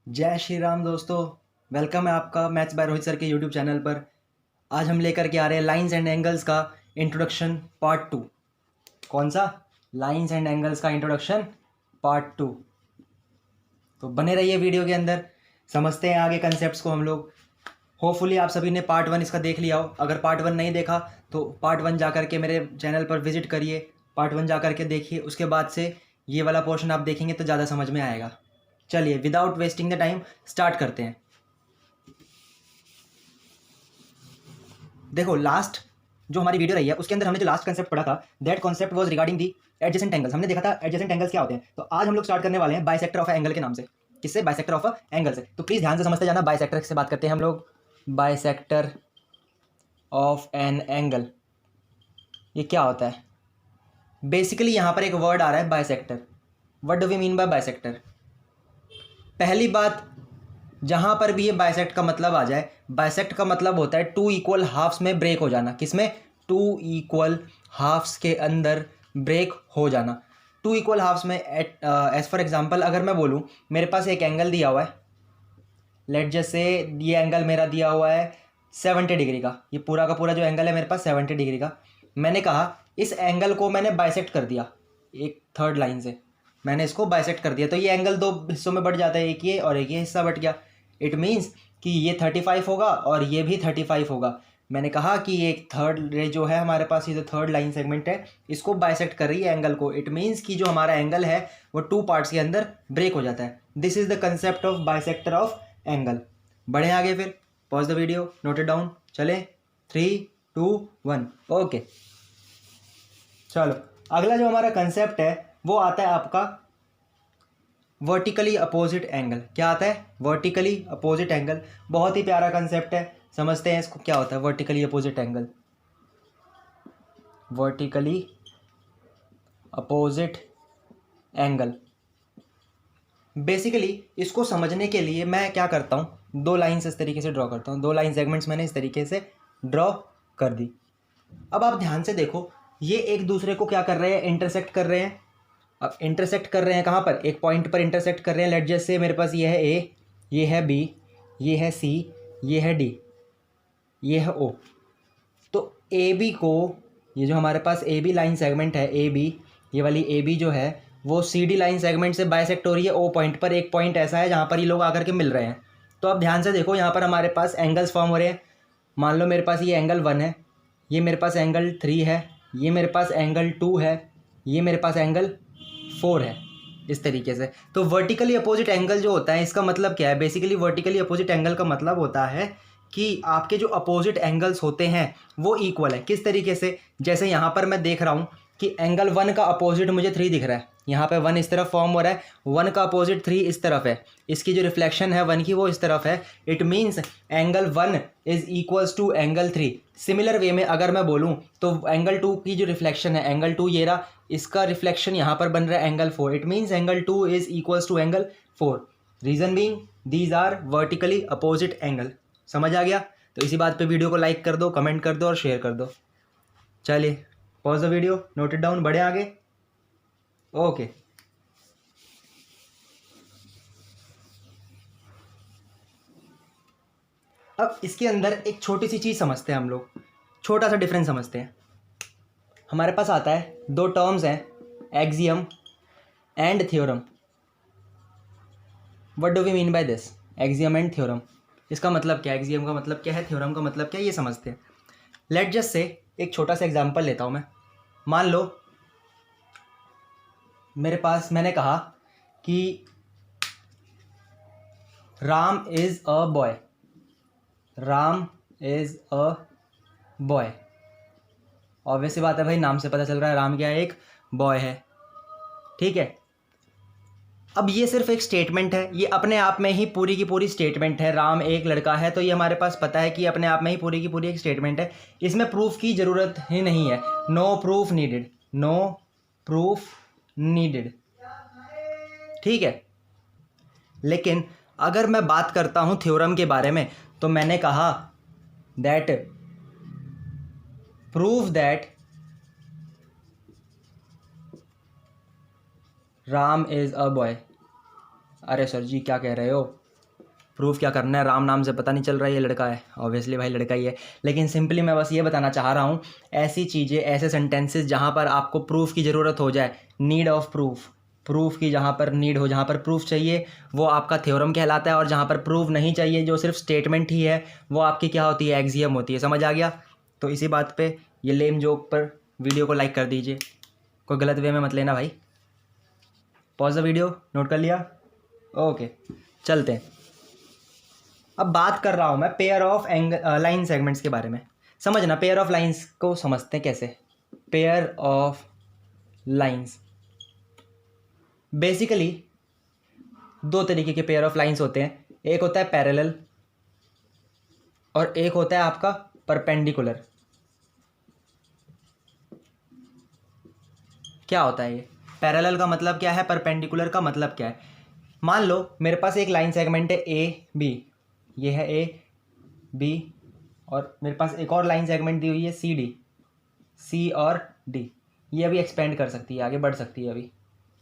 जय श्री राम दोस्तों। वेलकम है आपका मैथ्स बाय रोहित सर के यूट्यूब चैनल पर। आज हम लेकर के आ रहे हैं लाइंस एंड एंगल्स का इंट्रोडक्शन पार्ट 2। कौन सा? लाइंस एंड एंगल्स का इंट्रोडक्शन पार्ट 2। तो बने रहिए वीडियो के अंदर, समझते हैं आगे कंसेप्ट्स को हम लोग। होपफुली आप सभी ने पार्ट 1 इसका देख लिया हो। अगर पार्ट 1 नहीं देखा तो पार्ट 1 जा करके मेरे चैनल पर विजिट करिए, पार्ट 1 जा करके देखिए, उसके बाद से ये वाला पोर्शन आप देखेंगे तो ज़्यादा समझ में आएगा। चलिए without wasting the time start करते हैं। देखो लास्ट जो हमारी वीडियो रही है उसके अंदर हमने जो लास्ट कंसेप्ट पढ़ा था, that concept was regarding the adjacent angles. हमने देखा था एडजेसेंट एंगल्स क्या होते हैं। तो आज हम लोग स्टार्ट करने वाले हैं बाइसेक्टर ऑफ एंगल के नाम से। किससे? बाइसेक्टर ऑफ एंगल से। तो प्लीज ध्यान से समझते जाना। बाइसेक्टर से बात करते हैं हम लोग। बाइसेक्टर ऑफ एन एंगल ये क्या होता है? बेसिकली यहाँ पर एक वर्ड आ रहा है bisector. What do we mean by bisector? पहली बात, जहां पर भी ये बाइसेक्ट का मतलब आ जाए, बाइसेक्ट का मतलब होता है टू इक्वल हाफ्स में ब्रेक हो जाना। किसमें? टू इक्वल हाफ्स के अंदर ब्रेक हो जाना। टू इक्वल हाफ्स में एज फॉर एग्जांपल अगर मैं बोलूं, मेरे पास एक एंगल दिया हुआ है, लेट जस्ट से ये एंगल मेरा दिया हुआ है 70 डिग्री का। ये पूरा का पूरा जो एंगल है मेरे पास 70 डिग्री का। मैंने कहा इस एंगल को मैंने बाइसेक्ट कर दिया एक थर्ड लाइन से, मैंने इसको बाइसेक्ट कर दिया तो ये एंगल दो हिस्सों में बढ़ जाता है, एक ये और एक ये हिस्सा बढ़ गया। इट मीन्स कि ये 35 होगा और ये भी 35 होगा। मैंने कहा कि एक थर्ड रे जो है हमारे पास, ये जो थर्ड लाइन सेगमेंट है इसको बाइसेक्ट कर रही है एंगल को। इट मीन्स कि जो हमारा एंगल है वो टू पार्ट्स के अंदर ब्रेक हो जाता है। This is the concept of bisector of angle. बढ़े आगे फिर, pause the video, note it down. चले 3 2 1 ओके। चलो अगला जो हमारा कंसेप्ट है वो आता है आपका वर्टिकली अपोजिट एंगल। क्या आता है? Vertically opposite angle. बहुत ही प्यारा कंसेप्ट है, समझते हैं इसको क्या होता है vertically opposite angle. Vertically opposite angle basically इसको समझने के लिए मैं क्या करता हूँ, दो लाइंस इस तरीके से ड्रॉ करता हूँ। दो लाइन सेगमेंट्स मैंने इस तरीके से ड्रॉ कर दी। अब आप ध्यान से देखो, ये एक दूसरे को क्या कर रहे हैं? इंटरसेक्ट कर रहे हैं। अब इंटरसेक्ट कर रहे हैं कहाँ पर? एक पॉइंट पर इंटरसेक्ट कर रहे हैं। लेट जस्ट से मेरे पास ये है ए, ये है बी, ये है सी, ये है डी, ये है ओ। तो ए बी को, ये जो हमारे पास ए बी लाइन सेगमेंट है ए बी, ये वाली ए बी जो है वो सी डी लाइन सेगमेंट से बाइसेक्ट हो रही है ओ पॉइंट पर। एक पॉइंट ऐसा है जहाँ पर ये लोग आकर के मिल रहे हैं। तो अब ध्यान से देखो, यहाँ पर हमारे पास एंगल्स फॉर्म हो रहे हैं। मान लो मेरे पास ये एंगल 1 है, ये मेरे पास एंगल 3 है, ये मेरे पास एंगल 2 है, ये मेरे पास एंगल 4 है, इस तरीके से। तो वर्टिकली अपोजिट एंगल जो होता है इसका मतलब क्या है? बेसिकली वर्टिकली अपोजिट एंगल का मतलब होता है कि आपके जो अपोजिट एंगल्स होते हैं वो इक्वल है। किस तरीके से? जैसे यहाँ पर मैं देख रहा हूँ कि एंगल 1 का अपोजिट मुझे 3 दिख रहा है। यहाँ पे 1 इस तरफ फॉर्म हो रहा है, 1 का अपोजिट 3 इस तरफ है, इसकी जो रिफ्लेक्शन है 1 की वो इस तरफ है। It means angle 1 is equals to angle 3। Similar way में अगर मैं बोलूँ तो एंगल 2 की जो रिफ्लेक्शन है, एंगल 2 ये रहा, इसका रिफ्लेक्शन यहाँ पर बन रहा है angle 4। It means angle 2 is equals to angle 4। Reason being these are vertically opposite angle. समझ आ गया? तो इसी बात पे वीडियो को लाइक कर दो, कमेंट कर दो और शेयर कर दो। चलिए pause the video, note it down, बढ़े आगे। ओके अब इसके अंदर एक छोटी सी चीज़ समझते हैं हम लोग, छोटा सा डिफरेंस समझते हैं। हमारे पास आता है दो टर्म्स हैं, axiom and theorem. What do we mean by this? Axiom and theorem. इसका मतलब क्या है? एक्सियम का मतलब क्या है? थ्योरम का मतलब क्या है? ये समझते हैं। लेट जस्ट से एक छोटा सा एग्जांपल लेता हूँ मैं। मान लो मेरे पास, मैंने कहा कि Ram is a boy. Ram is a boy. Obvious सी बात है भाई, नाम से पता चल रहा है राम क्या है? एक बॉय है। ठीक है, अब ये सिर्फ एक स्टेटमेंट है, ये अपने आप में ही पूरी की पूरी स्टेटमेंट है। राम एक लड़का है, तो ये हमारे पास पता है कि अपने आप में ही पूरी की पूरी एक स्टेटमेंट है। इसमें प्रूफ की ज़रूरत ही नहीं है। No proof needed, no proof needed. ठीक है, लेकिन अगर मैं बात करता हूँ थ्योरम के बारे में, तो मैंने कहा that prove that Ram is a boy. अरे सर जी क्या कह रहे हो? प्रूफ क्या करना है, राम नाम से पता नहीं चल रहा है ये लड़का है, ऑब्वियसली भाई लड़का ही है, लेकिन सिंपली मैं बस ये बताना चाह रहा हूँ, ऐसी चीज़ें, ऐसे सेंटेंसेस जहाँ पर आपको प्रूफ की ज़रूरत हो जाए, नीड ऑफ प्रूफ, प्रूफ की जहाँ पर नीड हो, जहाँ पर प्रूफ चाहिए वो आपका थ्योरम कहलाता है, और जहाँ पर प्रूफ नहीं चाहिए, जो सिर्फ स्टेटमेंट ही है, वो आपकी क्या होती है, एक्सियम होती है। समझ आ गया? तो इसी बात पे ये लेम जोक पर वीडियो को लाइक कर दीजिए, कोई गलत वे में मत लेना भाई। पॉज द वीडियो, नोट कर लिया? ओके, चलते हैं। अब बात कर रहा हूँ मैं पेयर ऑफ लाइन सेगमेंट्स के बारे में। समझना, पेयर ऑफ लाइंस को समझते हैं कैसे। पेयर ऑफ लाइंस बेसिकली दो तरीके के पेयर ऑफ लाइंस होते हैं, एक होता है पैरेलल और एक होता है आपका परपेंडिकुलर। क्या होता है ये? पैरेलल का मतलब क्या है, परपेंडिकुलर का मतलब क्या है? मान लो मेरे पास एक लाइन सेगमेंट है ए बी, ये है ए बी, और मेरे पास एक और लाइन सेगमेंट दी हुई है सी डी, सी और डी। ये अभी एक्सपेंड कर सकती है, आगे बढ़ सकती है अभी,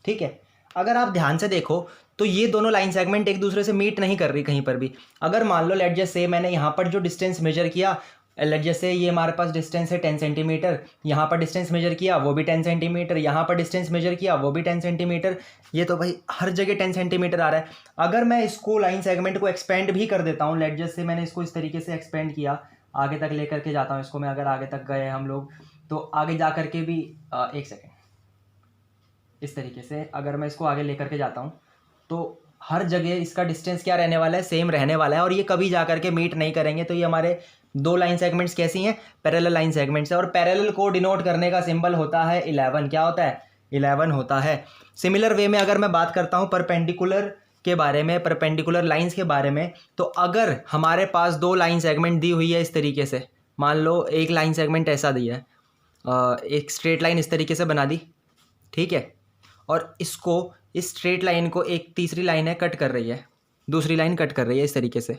ठीक है। अगर आप ध्यान से देखो तो ये दोनों लाइन सेगमेंट एक दूसरे से मीट नहीं कर रही कहीं पर भी। अगर मान लो लेट जस्ट से मैंने यहाँ पर जो डिस्टेंस मेजर किया, लेट जस्ट से ये हमारे पास डिस्टेंस है 10 सेंटीमीटर, यहाँ पर डिस्टेंस मेजर किया वो भी 10 सेंटीमीटर, यहाँ पर डिस्टेंस मेजर किया वो भी 10 सेंटीमीटर, ये तो भाई हर जगह 10 सेंटीमीटर आ रहा है। अगर मैं इसको लाइन सेगमेंट को एक्सपेंड भी कर देता हूँ, लेट जस्ट से मैंने इसको इस तरीके से एक्सपेंड किया, आगे तक लेकर के जाता हूँ इसको मैं, अगर आगे तक गए हम लोग तो आगे जा करके भी एक सेकेंड, इस तरीके से अगर मैं इसको आगे लेकर के जाता हूँ तो हर जगह इसका डिस्टेंस क्या रहने वाला है, सेम रहने वाला है, और ये कभी जा करके मीट नहीं करेंगे। तो ये हमारे दो लाइन सेगमेंट्स कैसी हैं, पैरेलल लाइन सेगमेंट्स है, और पैरेलल को डिनोट करने का सिंबल होता है 11। क्या होता है? 11 होता है। सिमिलर वे में अगर मैं बात करता हूँ परपेंडिकुलर के बारे में, परपेंडिकुलर लाइंस के बारे में, तो अगर हमारे पास दो लाइन सेगमेंट दी हुई है इस तरीके से, मान लो एक लाइन सेगमेंट ऐसा दिया है, एक स्ट्रेट लाइन इस तरीके से बना दी, ठीक है, और इसको, इस स्ट्रेट लाइन को एक तीसरी लाइन है कट कर रही है, दूसरी लाइन कट कर रही है इस तरीके से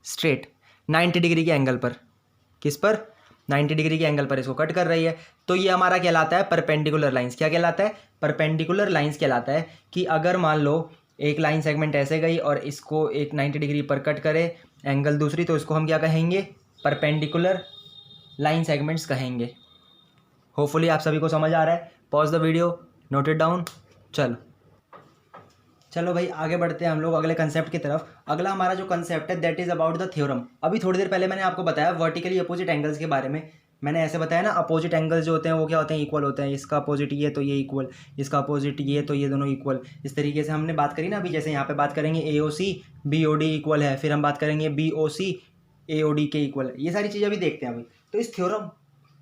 स्ट्रेट 90 डिग्री के एंगल पर। किस पर? 90 डिग्री के एंगल पर इसको कट कर रही है। तो ये हमारा कहलाता है परपेंडिकुलर लाइंस। क्या कहलाता है? परपेंडिकुलर लाइंस कहलाता है कि अगर मान लो एक लाइन सेगमेंट ऐसे गई और इसको एक 90 डिग्री पर कट करे एंगल दूसरी, तो इसको हम क्या कहेंगे? परपेंडिकुलर लाइन सेगमेंट्स कहेंगे। होपफुली आप सभी को समझ आ रहा है। Pause the video, note it down. चलो भाई आगे बढ़ते हैं हम लोग अगले कंसेप्ट की तरफ। अगला हमारा जो कंसेप्ट है that is about the theorem. अभी थोड़ी देर पहले मैंने आपको बताया वर्टिकली अपोजिट एंगल्स के बारे में। मैंने ऐसे बताया ना, अपोजिट एंगल्स जो होते हैं वो क्या होते हैं? इक्वल होते हैं। इसका अपोजिट ये तो ये इक्वल, इसका अपोजिट ये तो ये दोनों इक्वल। इस तरीके से हमने बात करी ना अभी, जैसे यहाँ पे बात करेंगे AOC BOD इक्वल है, फिर हम बात करेंगे BOC AOD के इक्वल है। ये सारी चीज़ें अभी देखते हैं अभी। तो इस थ्योरम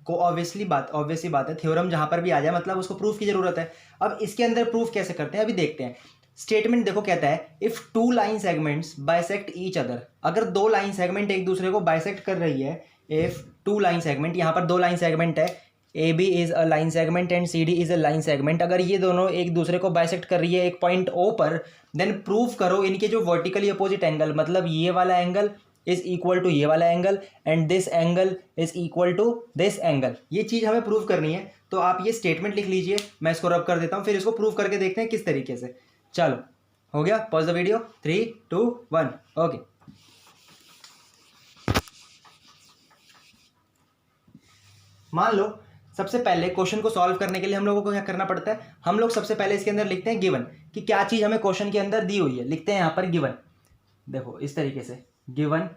को ऑब्वियसली बात है, थ्योरम जहाँ पर भी आ जाए मतलब उसको प्रूफ की जरूरत है। अब इसके अंदर प्रूफ कैसे करते हैं अभी देखते हैं। स्टेटमेंट देखो कहता है if two line segments bisect each other. अगर दो लाइन सेगमेंट एक दूसरे को बाइसेक्ट कर रही है, इफ टू लाइन सेगमेंट, यहाँ पर दो लाइन सेगमेंट है, AB is a line segment and CD is a line segment, अगर ये दोनों एक दूसरे को बाइसेक्ट कर रही है एक पॉइंट O पर, देन प्रूव करो इनके जो वर्टिकली अपोजिट एंगल, मतलब ये वाला एंगल इज इक्वल टू ये वाला angle and this angle is equal to this angle. ये चीज़ हमें प्रूव करनी है। तो आप ये स्टेटमेंट लिख लीजिए, मैं इसको रब कर देता हूँ, फिर इसको प्रूव करके देखते हैं किस तरीके से। चलो हो गया, पॉज द वीडियो, 3 2 1 ओके। मान लो सबसे पहले क्वेश्चन को सॉल्व करने के लिए हम लोगों को क्या करना पड़ता है? हम लोग सबसे पहले इसके अंदर लिखते हैं गिवन, कि क्या चीज़ हमें क्वेश्चन के अंदर दी हुई है। लिखते हैं यहाँ पर गिवन, देखो इस तरीके से गिवन।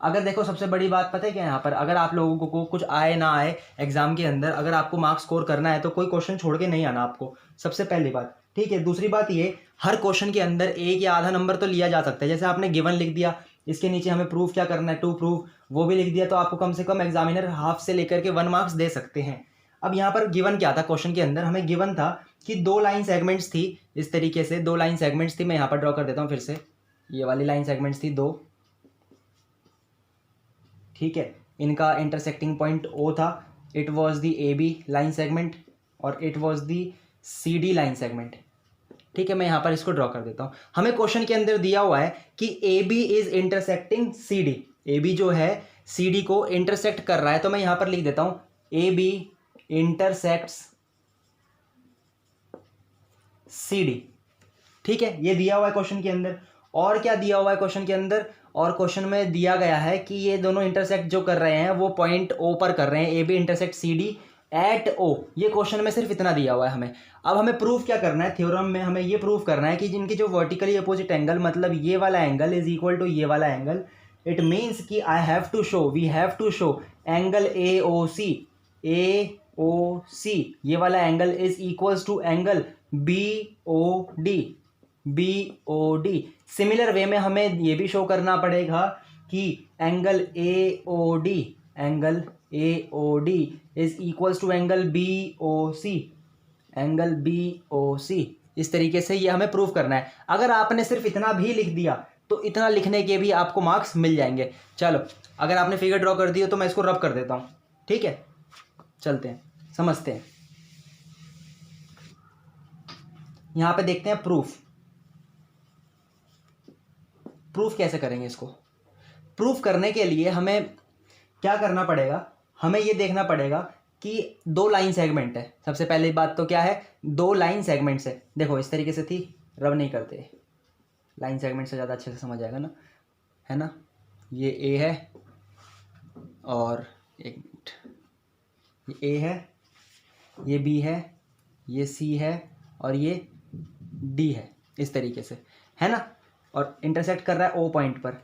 अगर देखो सबसे बड़ी बात पता है क्या, यहाँ पर अगर आप लोगों को कुछ आए ना आए एग्जाम के अंदर, अगर आपको मार्क्स स्कोर करना है तो कोई क्वेश्चन छोड़ के नहीं आना आपको, सबसे पहली बात, ठीक है। दूसरी बात ये, हर क्वेश्चन के अंदर एक या आधा नंबर तो लिया जा सकता है। जैसे आपने गिवन लिख दिया, इसके नीचे हमें प्रूफ क्या करना है, टू प्रूफ, वो भी लिख दिया, तो आपको कम से कम एग्जामिनर हाफ से लेकर के 1 मार्क्स दे सकते हैं। अब यहाँ पर गिवन क्या था, क्वेश्चन के अंदर हमें गिवन था कि दो लाइन सेगमेंट्स थी इस तरीके से, दो लाइन सेगमेंट्स थी। मैं यहाँ पर ड्रॉ कर देता हूँ फिर से, ये वाली लाइन सेगमेंट्स थी दो, ठीक है। इनका इंटरसेक्टिंग पॉइंट O था, it was the AB line segment और it was the CD line segment, ठीक है। मैं यहाँ पर इसको ड्रॉ कर देता हूँ। हमें क्वेश्चन के अंदर दिया हुआ है कि AB is intersecting CD, AB जो है CD को इंटरसेक्ट कर रहा है, तो मैं यहाँ पर लिख देता हूँ AB इंटरसेक्ट्स CD, ठीक है। ये दिया हुआ है क्वेश्चन के अंदर। और क्या दिया हुआ है क्वेश्चन के अंदर, और क्वेश्चन में दिया गया है कि ये दोनों इंटरसेक्ट जो कर रहे हैं वो पॉइंट ओ पर कर रहे हैं, A B intersect C D at O. ये क्वेश्चन में सिर्फ इतना दिया हुआ है हमें। अब हमें प्रूफ क्या करना है, थ्योरम में हमें ये प्रूफ करना है कि जिनकी जो वर्टिकली अपोजिट एंगल, मतलब ये वाला एंगल इज इक्वल टू ये वाला एंगल, इट मीन्स कि I have to show, we have to show angle A O C, ये वाला angle is equals to angle B O D. Similar way में हमें ये भी शो करना पड़ेगा कि angle A O D is equals to angle B O C. इस तरीके से ये हमें प्रूव करना है। अगर आपने सिर्फ इतना भी लिख दिया तो इतना लिखने के भी आपको मार्क्स मिल जाएंगे। चलो, अगर आपने फिगर ड्रॉ कर दिया तो मैं इसको रब कर देता हूँ, ठीक है। चलते हैं, समझते हैं। यहां पे देखते हैं प्रूफ कैसे करेंगे इसको। प्रूफ करने के लिए हमें क्या करना पड़ेगा, हमें ये देखना पड़ेगा कि दो लाइन सेगमेंट है। सबसे पहली बात तो क्या है, दो लाइन सेगमेंट्स है। देखो इस तरीके से थी, रब नहीं करते, लाइन सेगमेंट से ज़्यादा अच्छे से समझ आएगा ना, है ना। ये ए है और एक मिनट, ये ए है, ये बी है, ये सी है और ये डी है, इस तरीके से, है ना। और इंटरसेक्ट कर रहा है ओ पॉइंट पर।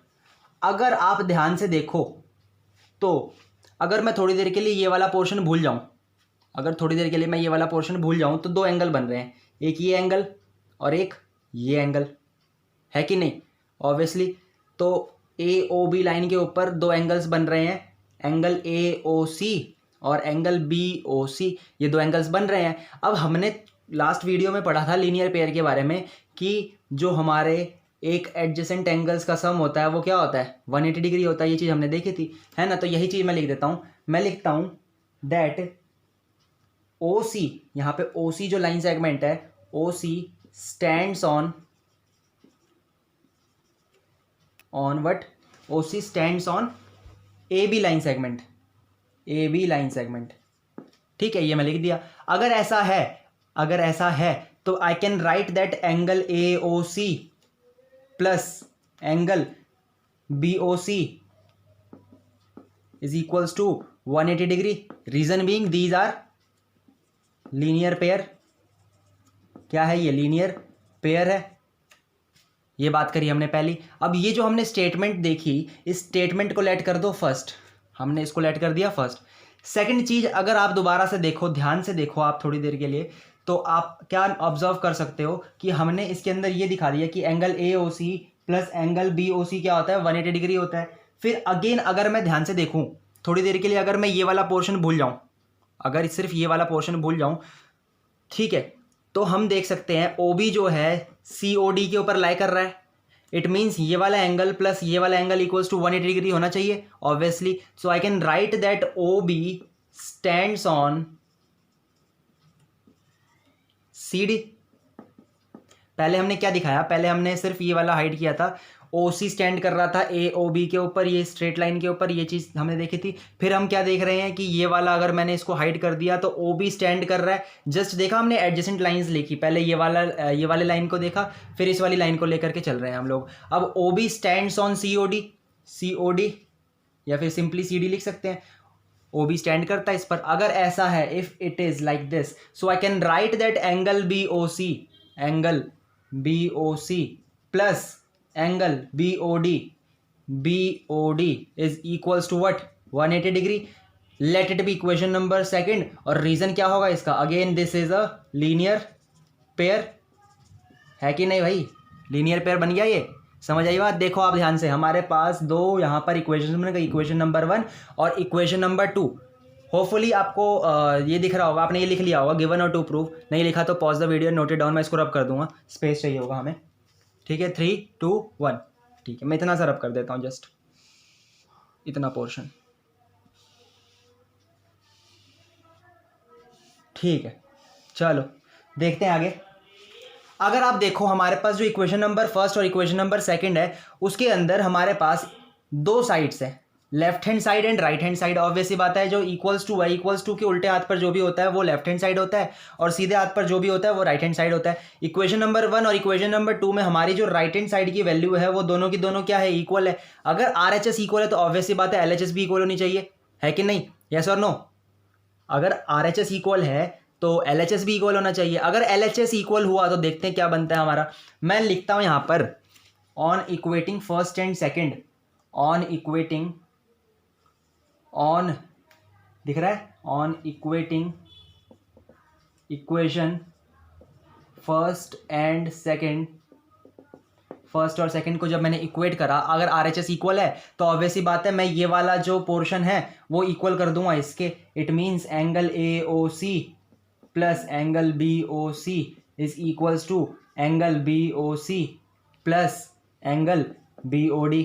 अगर आप ध्यान से देखो तो अगर मैं थोड़ी देर के लिए ये वाला पोर्शन भूल जाऊं, अगर थोड़ी देर के लिए मैं ये वाला पोर्शन भूल जाऊं तो दो एंगल बन रहे हैं, एक ये एंगल और एक ये एंगल, है कि नहीं, ऑब्वियसली। तो ए ओ बी लाइन के ऊपर दो एंगल्स बन रहे हैं, एंगल ए ओ सी और एंगल बी ओ सी, ये दो एंगल्स बन रहे हैं। अब हमने लास्ट वीडियो में पढ़ा था लीनियर पेयर के बारे में कि जो हमारे एक एडजेसेंट एंगल्स का सम होता है वो क्या होता है, 180 डिग्री होता है। ये चीज़ हमने देखी थी, है ना। तो यही चीज़ मैं लिख देता हूँ, मैं लिखता हूँ दैट ओ सी, यहाँ पे ओ सी जो लाइन सेगमेंट है, O C stands on what, O C stands on A B line segment, ठीक है। ये मैं लिख दिया। अगर ऐसा है तो I can write that angle A O C plus angle B O C is equals to 180 degree. Reason being these are linear pair. क्या है ये, लीनियर पेयर है। ये बात करी हमने पहली। अब ये जो हमने स्टेटमेंट देखी, इस स्टेटमेंट को लेट कर दो फर्स्ट, हमने इसको लेट कर दिया फर्स्ट। सेकंड चीज, अगर आप दोबारा से देखो, ध्यान से देखो आप थोड़ी देर के लिए, तो आप क्या ऑब्जर्व कर सकते हो कि हमने इसके अंदर ये दिखा दिया कि angle A O C plus angle B O C क्या होता है, 180 डिग्री होता है। फिर अगेन अगर मैं ध्यान से देखूं थोड़ी देर के लिए, अगर मैं ये वाला पोर्शन भूल जाऊं, अगर सिर्फ ये वाला पोर्शन भूल जाऊं, ठीक है, तो हम देख सकते हैं ओ बी जो है सी ओ डी के ऊपर लाई कर रहा है। इट मीन्स ये वाला एंगल प्लस ये वाला एंगल इक्वल्स टू 180 डिग्री होना चाहिए obviously. So I can write that O B stands on C D. पहले हमने क्या दिखाया, पहले हमने सिर्फ ये वाला हाइड किया था, ओ सी स्टैंड कर रहा था ए ओ बी के ऊपर, ये स्ट्रेट लाइन के ऊपर, ये चीज़ हमने देखी थी। फिर हम क्या देख रहे हैं कि ये वाला अगर मैंने इसको हाइड कर दिया तो ओ बी स्टैंड कर रहा है। जस्ट देखा हमने एडजेसेंट लाइंस लिखी, पहले ये वाले लाइन को देखा, फिर इस वाली लाइन को लेकर के चल रहे हैं हम लोग। अब O B stands on C O D या फिर सिंपली सी डी लिख सकते हैं। ओ बी स्टैंड करता है इस पर। अगर ऐसा है, if it is like this, so I can write that angle B O C plus angle B O D is equals to what, 180 degree. Let it be equation number second. और reason क्या होगा इसका, again this is a linear pair, है कि नहीं भाई, linear pair बन गया। ये समझ आई बात। देखो आप ध्यान से, हमारे पास दो यहाँ पर इक्वेशन बन गई, इक्वेशन नंबर 1 और इक्वेशन नंबर 2। होपफुली आपको ये दिख रहा होगा, आपने ये लिख लिया होगा, गिवन और टू प्रूफ। नहीं लिखा तो pause the video, note it down, मैं इसको रब कर दूंगा, स्पेस चाहिए होगा हमें, ठीक है। 3 2 1, ठीक है। मैं इतना सा रब कर देता हूँ, जस्ट इतना पोर्शन, ठीक है। चलो देखते हैं आगे। अगर आप देखो हमारे पास जो इक्वेशन नंबर फर्स्ट और इक्वेशन नंबर सेकंड है, उसके अंदर हमारे पास दो साइड्स हैं, left hand side and right hand side, obviously बात है, जो equals to Y equals to के उल्टे हाथ पर जो भी होता है वो लेफ्ट हैंड साइड होता है और सीधे हाथ पर जो भी होता है वो राइट हैंड साइड होता है। इक्वेशन नंबर 1 और इक्वेशन नंबर 2 में हमारी जो राइट हैंड साइड की वैल्यू है वो दोनों की दोनों क्या है, इक्वल है। अगर RHS इक्वल है तो ऑब्वियसली बात है LHS भी इक्वल होनी चाहिए, है कि नहीं, यस और नो। अगर RHS इक्वल है तो LHS भी इक्वल होना चाहिए। अगर LHS इक्वल हुआ तो देखते हैं क्या बनता है हमारा। मैं लिखता हूं यहां पर on equating first and second, on equating, on दिख रहा है, on equating equation first and second, first और सेकंड को जब मैंने इक्वेट करा, अगर RHS इक्वल है तो ऑब्वियसली बात है मैं ये वाला जो पोर्शन है वो इक्वल कर दूंगा इसके। It means angle AOC plus angle BOC is equals to angle BOC plus angle BOD।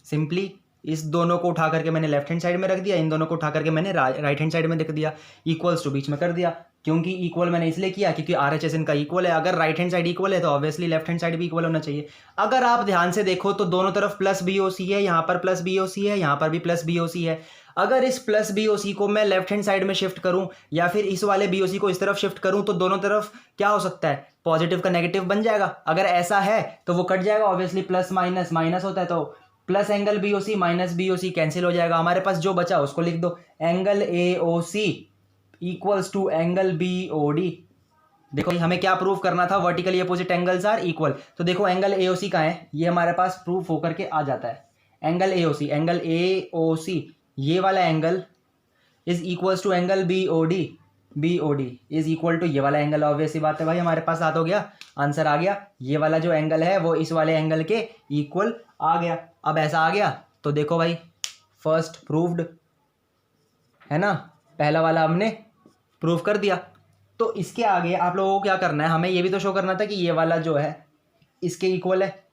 Simply इस दोनों को उठा करके मैंने लेफ्ट हैंड साइड में रख दिया, इन दोनों को उठा करके मैंने राइट हैंड साइड में रख दिया, इक्वल्स टू बीच में कर दिया। क्योंकि इक्वल मैंने इसलिए किया क्योंकि RHS इनका इक्वल है। अगर राइट हैंड साइड इक्वल है तो ऑब्वियसली लेफ्ट हैंड साइड भी इक्वल होना चाहिए। अगर आप ध्यान से देखो तो दोनों तरफ प्लस BOC है, यहाँ पर प्लस BOC है, यहाँ पर भी प्लस BOC है। अगर इस प्लस BOC को मैं लेफ्ट हैंड साइड में शिफ्ट करूं या फिर इस वाले BOC को इस तरफ शिफ्ट करूं तो दोनों तरफ क्या हो सकता है, पॉजिटिव का नेगेटिव बन जाएगा। अगर ऐसा है तो वो कट जाएगा, ऑब्वियसली प्लस माइनस माइनस होता है तो plus angle BOC minus BOC cancel हो जाएगा। हमारे पास जो बचा उसको लिख दो, angle AOC equals to angle BOD। देखो हमें क्या प्रूव करना था, vertically opposite angles are equal. तो देखो एंगल AOC कहाँ है, ये हमारे पास प्रूफ होकर के आ जाता है। एंगल AOC ये वाला angle is equals to angle BOD is equal to ये वाला एंगल। ऑब्वियसली बात है भाई, हमारे पास आ तो गया, आंसर आ गया। ये वाला जो एंगल है वो इस वाले एंगल के इक्वल आ गया। अब ऐसा आ गया तो देखो भाई, फर्स्ट प्रूव्ड है ना, पहला वाला हमने प्रूव कर दिया। तो इसके आगे आप लोगों को क्या करना है, हमें ये भी तो शो करना था कि ये वाला जो है इसके इक्वल है,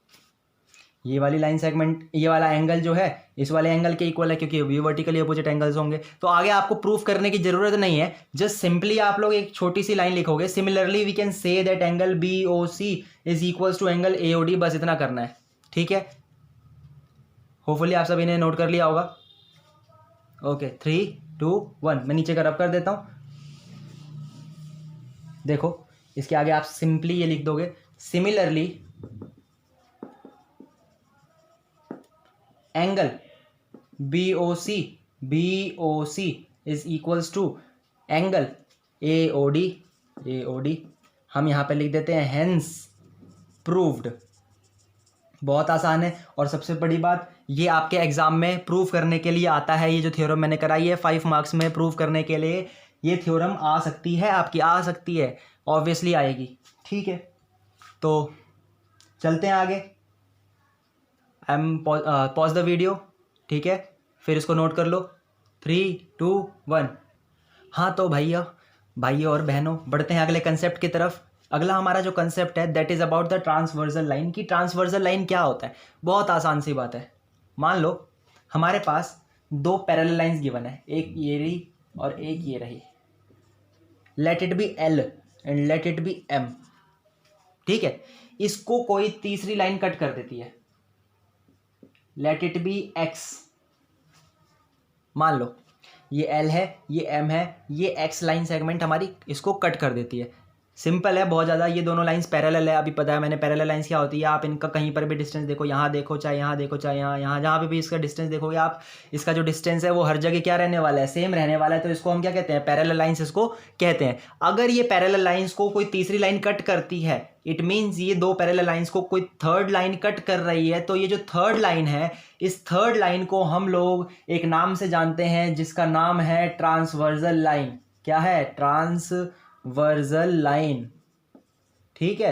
ये वाली लाइन सेगमेंट, ये वाला एंगल जो है इस वाले एंगल के इक्वल है, क्योंकि ये वर्टिकली अपोजिट एंगल्स होंगे। तो आगे आपको प्रूफ करने की जरूरत नहीं है, जस्ट सिंपली आप लोग एक छोटी सी लाइन लिखोगे, similarly we can say that angle BOC is equals to angle AOD। बस इतना करना है, ठीक है। होपफुली आप सभी ने नोट कर लिया होगा। ओके 3 2 1 मैं नीचे का रब कर देता हूं। देखो इसके आगे आप सिंपली ये लिख दोगे, similarly angle BOC is equals to angle AOD। हम यहां पे लिख देते हैं हेंस प्रूव्ड। बहुत आसान है। और सबसे बड़ी बात, ये आपके एग्जाम में प्रूव करने के लिए आता है। ये जो थ्योरम मैंने कराई है 5 मार्क्स में प्रूव करने के लिए, ये थ्योरम आ सकती है आपकी, आ सकती है, ऑब्वियसली आएगी, ठीक है। तो चलते हैं आगे। I am pause the video, ठीक है, फिर इसको नोट कर लो। 3 2 1। हाँ तो भाइयों और बहनों, बढ़ते हैं अगले कंसेप्ट की तरफ। अगला हमारा जो कंसेप्ट है that is about the transversal line. की ट्रांसवर्सल लाइन क्या होता है, बहुत आसान सी बात है। मान लो हमारे पास दो पैरेलल लाइंस गिवन है, एक ये रही और एक ये रही। Late it B L and let it B M, ठीक है। इसको कोई तीसरी लाइन कट कर देती है, लेट इट बी X। मान लो ये L है, ये M है, ये X लाइन सेगमेंट हमारी इसको कट कर देती है। सिंपल है बहुत ज़्यादा, ये दोनों लाइंस पैरेलल है। अभी पता है मैंने पैरेलल लाइंस क्या होती है। आप इनका कहीं पर भी डिस्टेंस देखो, यहाँ देखो चाहे यहाँ देखो चाहे यहाँ जहाँ पे भी इसका डिस्टेंस देखोगे आप, इसका जो डिस्टेंस है वो हर जगह क्या रहने वाला है, सेम रहने वाला है। तो इसको हम क्या कहते हैं, पैरेलल लाइंस इसको कहते हैं। अगर ये पैरेलल लाइंस को कोई तीसरी लाइन कट करती है, इट मीन्स ये दो पैरेलल लाइंस को कोई थर्ड लाइन कट कर रही है। तो ये जो थर्ड लाइन है, इस थर्ड लाइन को हम लोग एक नाम से जानते हैं जिसका नाम है ट्रांसवर्सल लाइन। क्या है, ट्रांसवर्सल लाइन, ठीक है।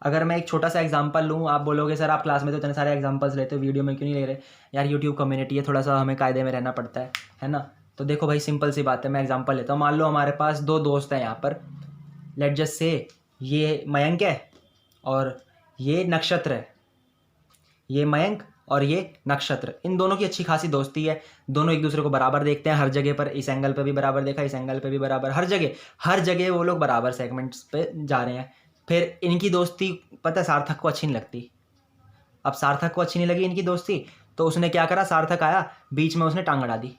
अगर मैं एक छोटा सा एग्जांपल लूँ, आप बोलोगे सर आप क्लास में तो इतने सारे एग्जांपल्स लेते हो, वीडियो में क्यों नहीं ले रहे। यार यूट्यूब कम्युनिटी है, थोड़ा सा हमें कायदे में रहना पड़ता है ना। तो देखो भाई सिंपल सी बात है, मैं एग्जांपल लेता हूँ। मान लो हमारे पास दो दोस्त हैं यहाँ पर, लेट जस्ट से ये मयंक है और ये नक्षत्र है। ये मयंक और ये नक्षत्र, इन दोनों की अच्छी खासी दोस्ती है। दोनों एक दूसरे को बराबर देखते हैं हर जगह पर, इस एंगल पे भी बराबर देखा, इस एंगल पे भी बराबर, हर जगह वो लोग बराबर सेगमेंट्स पे जा रहे हैं। फिर इनकी दोस्ती पता है सार्थक को अच्छी नहीं लगती। अब सार्थक को अच्छी नहीं लगी इनकी दोस्ती, तो उसने क्या करा, सार्थक आया बीच में, उसने टांग अड़ा दी।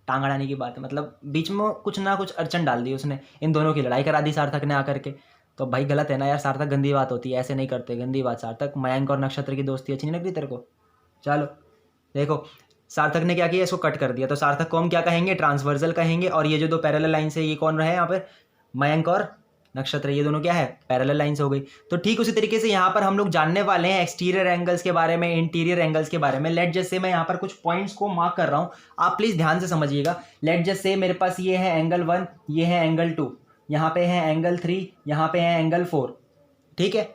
टांग अड़ाने की बात है मतलब बीच में कुछ ना कुछ अड़चन डाल दी उसने, इन दोनों की लड़ाई करा दी सार्थक ने आकर के। तो भाई गलत है ना यार सार्थक, गंदी बात होती है, ऐसे नहीं करते, गंदी बात। सार्थक, मयंक और नक्षत्र की दोस्ती अच्छी नहीं लग रही तेरे को? चलो देखो, सार्थक ने क्या किया, इसको कट कर दिया। तो सार्थक को हम क्या कहेंगे, ट्रांसवर्सल कहेंगे। और ये जो दो पैरेलल लाइन्स है ये कौन रहे यहाँ पर, मयंक और नक्षत्र, ये दोनों क्या है, पैरेलल लाइन्स हो गई। तो ठीक उसी तरीके से यहाँ पर हम लोग जानने वाले हैं एक्सटीरियर एंगल्स के बारे में, इंटीरियर एंगल्स के बारे में। लेट जस्ट से मैं यहाँ पर कुछ पॉइंट्स को मार्क कर रहा हूँ, आप प्लीज ध्यान से समझिएगा। लेट जस्ट से मेरे पास ये है एंगल 1, ये है एंगल 2, यहाँ पे है एंगल 3, यहाँ पे है एंगल 4, ठीक है।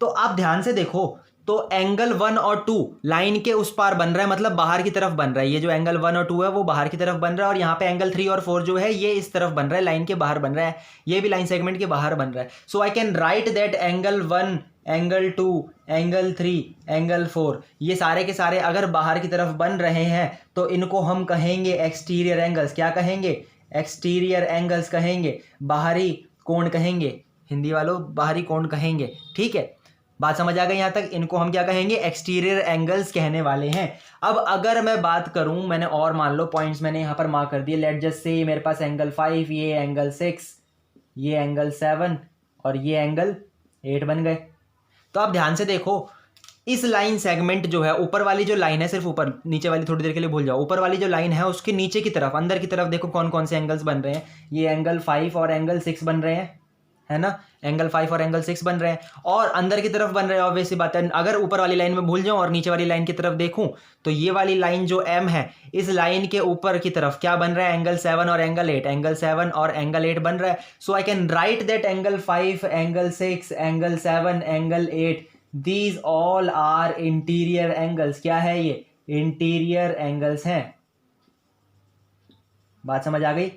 तो आप ध्यान से देखो, तो एंगल 1 और 2 लाइन के उस पार बन रहा है, मतलब बाहर की तरफ बन रहा है। ये जो एंगल 1 और 2 है वो बाहर की तरफ बन रहा है, और यहाँ पे एंगल 3 और 4 जो है ये इस तरफ बन रहा है, लाइन के बाहर बन रहा है। ये भी लाइन सेगमेंट के बाहर बन रहा है। So I can write that angle 1, angle 2, angle 3, angle 4 ये सारे के सारे अगर बाहर की तरफ बन रहे हैं तो इनको हम कहेंगे एक्सटीरियर एंगल्स। क्या कहेंगे, एक्सटीरियर एंगल्स कहेंगे, बाहरी कोण कहेंगे, हिंदी वालों बाहरी कोण कहेंगे, ठीक है। बात समझ आ गई यहाँ तक, इनको हम क्या कहेंगे, एक्सटीरियर एंगल्स कहने वाले हैं। अब अगर मैं बात करूं, मैंने और मान लो पॉइंट्स मैंने यहाँ पर मार्क कर दिए। लेट जस्ट से मेरे पास एंगल 5, ये एंगल 6, ये एंगल 7 और ये एंगल 8 बन गए। तो आप ध्यान से देखो, इस लाइन सेगमेंट जो है, ऊपर वाली जो लाइन है, सिर्फ ऊपर, नीचे वाली थोड़ी देर के लिए भूल जाओ, ऊपर वाली जो लाइन है उसके नीचे की तरफ, अंदर की तरफ देखो कौन कौन से एंगल्स बन रहे हैं। ये एंगल 5 और एंगल 6 बन रहे हैं, है ना, एंगल 5 और एंगल 6 बन रहे हैं, और अंदर की तरफ बन रहे हैं। ऑब्वियसली बात है, अगर ऊपर वाली लाइन में भूल जाऊं और नीचे वाली लाइन की तरफ देखूं तो ये वाली लाइन जो M है, इस लाइन के ऊपर की तरफ क्या बन रहा है, एंगल 7 और एंगल 8, एंगल 7 और एंगल 8 बन रहा है। So I can write that angle 5, angle 6, angle 7, angle 8, these all are interior angles. क्या है ये, इंटीरियर एंगल्स हैं। बात समझ आ गई,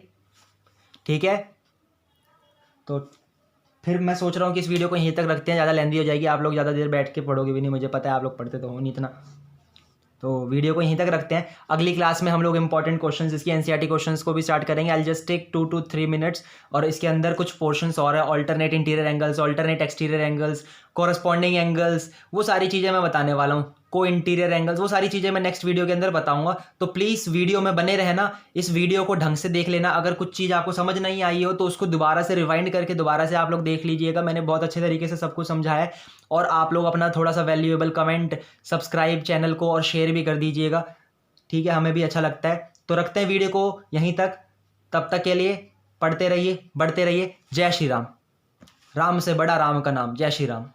ठीक है। तो फिर मैं सोच रहा हूँ कि इस वीडियो को यहीं तक रखते हैं, ज़्यादा लेंदी हो जाएगी, आप लोग ज़्यादा देर बैठ के पढ़ोगे भी नहीं, मुझे पता है आप लोग पढ़ते तो हो नहीं इतना। तो वीडियो को यहीं तक रखते हैं। अगली क्लास में हम लोग इंपॉर्टेंट क्वेश्चंस, इसकी एनसीईआरटी क्वेश्चंस को भी स्टार्ट करेंगे। I just take 2 to 3 minutes, और इसके अंदर कुछ पोर्शंस और है, alternate interior angles, alternate exterior angles, corresponding angles, वो सारी चीज़ें मैं बताने वाला हूँ, को इंटीरियर एंगल्स, वो सारी चीज़ें मैं नेक्स्ट वीडियो के अंदर बताऊंगा। तो प्लीज़ वीडियो में बने रहना, इस वीडियो को ढंग से देख लेना। अगर कुछ चीज़ आपको समझ नहीं आई हो तो उसको दोबारा से रिवाइंड करके दोबारा से आप लोग देख लीजिएगा। मैंने बहुत अच्छे तरीके से सब कुछ समझाया है, और आप लोग अपना थोड़ा सा वैल्यूएबल कमेंट, सब्सक्राइब चैनल को और शेयर भी कर दीजिएगा, ठीक है, हमें भी अच्छा लगता है। तो रखते हैं वीडियो को यहीं तक, तब तक के लिए पढ़ते रहिए, बढ़ते रहिए। जय श्री राम, राम से बड़ा राम का नाम, जय श्री राम।